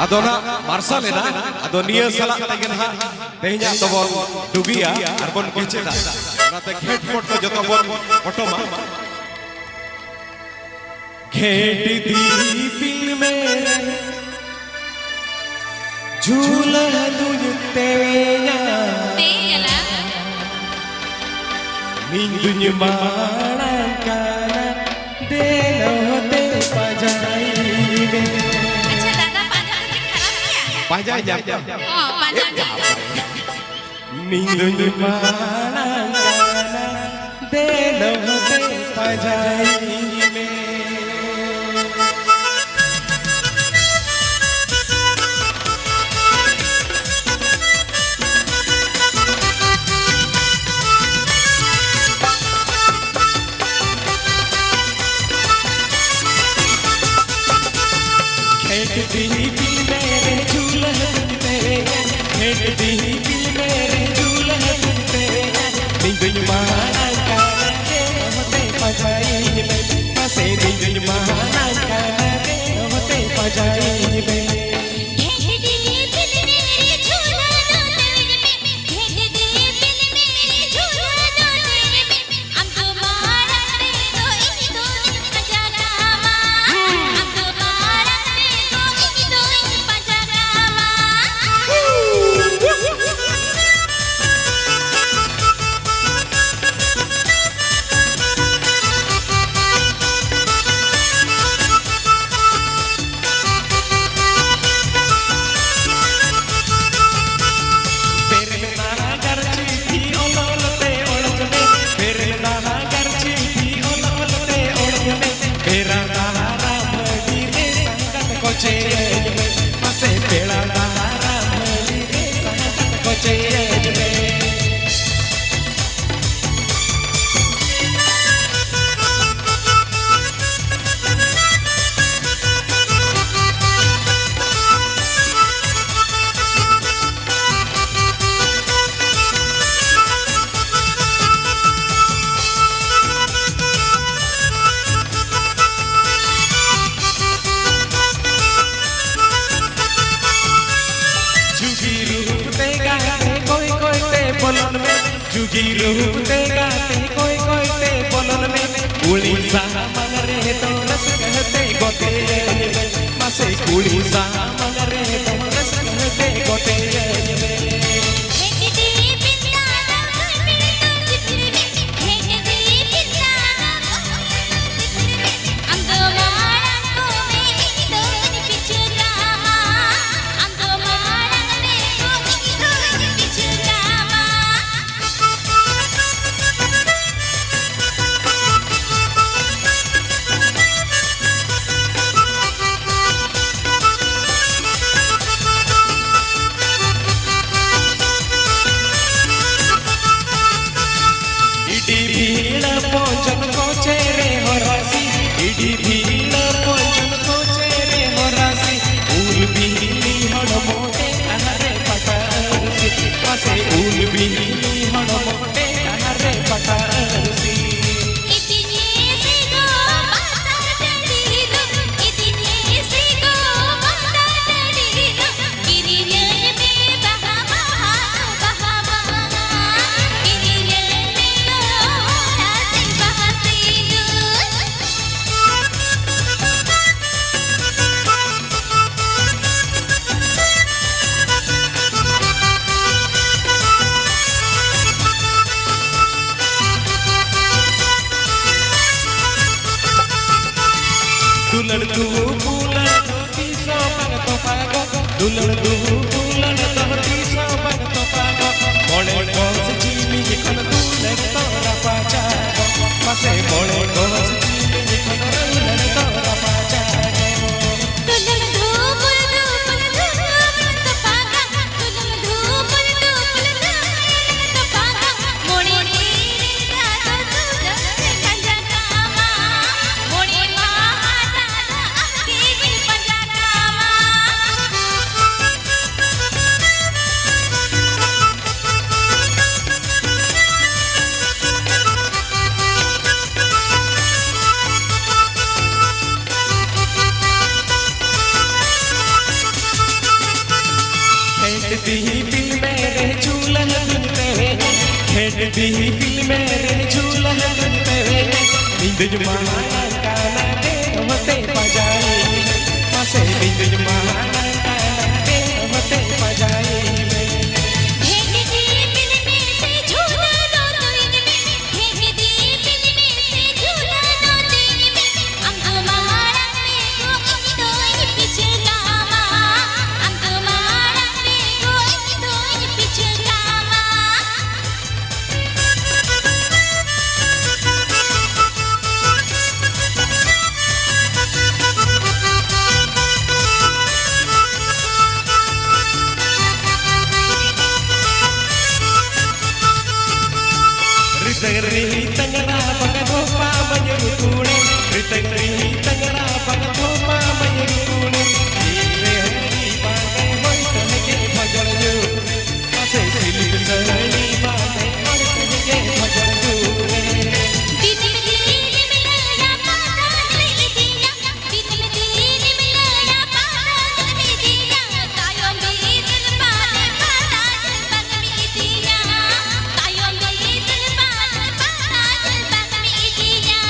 adona marsal ena adonia salak tegen ha tehnya tobon dugia arbon keceda nate khet pot ko joto bon potoma khet di pil me झूला दुनिया Mindunya marangkana deno hote pajai be. अच्छा दादा पाजा तो ठीक खराब है Pajai jam. Oh पाजा Mindunya marangkana deno hote pajai be. जुगी रूप ते गाते कोई कोई ते बोलन में उड़ीसा मगरे तो रस कहते गोते मसे उड़ीसा मगरे तो रस कहते गोते दुलड़ दू बुलड़ तीसो मन तो पागो दुलड़ दू बुलड़ तीसो मन तो पागो मोड़े कोस जीवी जिखन दुलड़ तोरा पाचागो मसे मोड़े कोस जीवी जिखन दुलड़ तोरा पाचागो दुलड़ दू बुलड़ तो पागा दुलड़ दू बुलड़ तो पागा मोड़े नीरे दादा दुलड़ पंजा कामा मोड़े खेड़ती बिल मेरे झूला झूलते हुए खेड़ती बिल मेरे झूला झूलते हुए बिंद महाना काना दे होते बजाए मासे बिंद महाना काना दे होते बजाए खेड़ती बिल में से झूला दो तो इनमें खेड़ती बिल में से झूला दो तो इनमें अंग मारा में को इन दो इन पीछे गामा अंग मारा में को इन दो इन पीछे gamma Ritagri tangara pagdhopa mayurune Ritagri tangara pagdhopa mayurune Ire hari baate hoy tanke bhajan jo ase silik sahani baate hoy tanke bhajan jo बितल दीन मिलाया पागल में दिया बितल दीन मिलाया पागल में दिया तायो में दिल पाले पागल बन में दिया तायो में दिल पाले पागल बन में दिया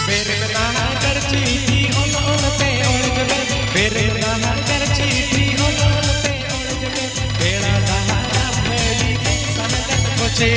Bere naha karchi thi olol pe olj me Bere naha karchi thi olol pe olj me Bera naha meri ke sanagat koche